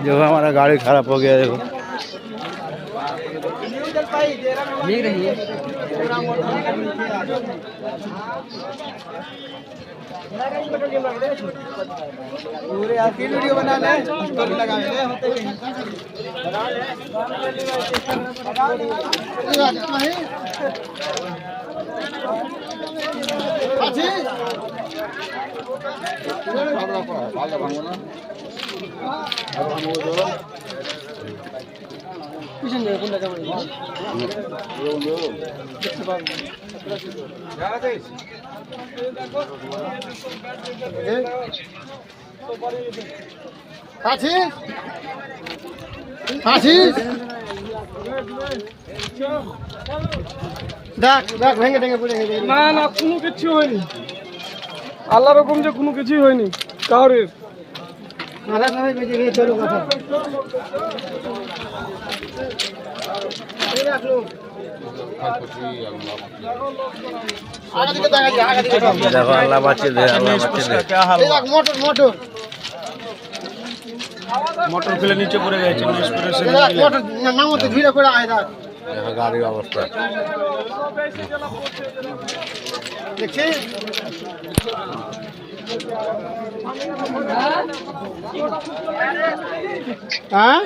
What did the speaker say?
जो हमारा गाड़ी खराब हो गया देखो। देख रही है पूरे आपकी वीडियो बना ले स्टोरी लगा ले होते পিছন দিয়ে কোনটা যাবে দেখতে পাবো আছিস আছিস দেখ দেখ ভেঙে ভেঙে পড়ে গেছে না না কোনো কিছু হয়নি আল্লাহর হুকুম যে কোনো কিছুই হয়নি কাউরের মালা সবাই বেঁচে গিয়ে চলো কথা देखो अल्लाह बच्चे दे मोटर मोटर মোটর ফেলে নিচে পড়ে গেছে মোটর নামো তো ধীরে করে আয় দেখ देखो गाड़ी अवस्था দেখছিস হ্যাঁ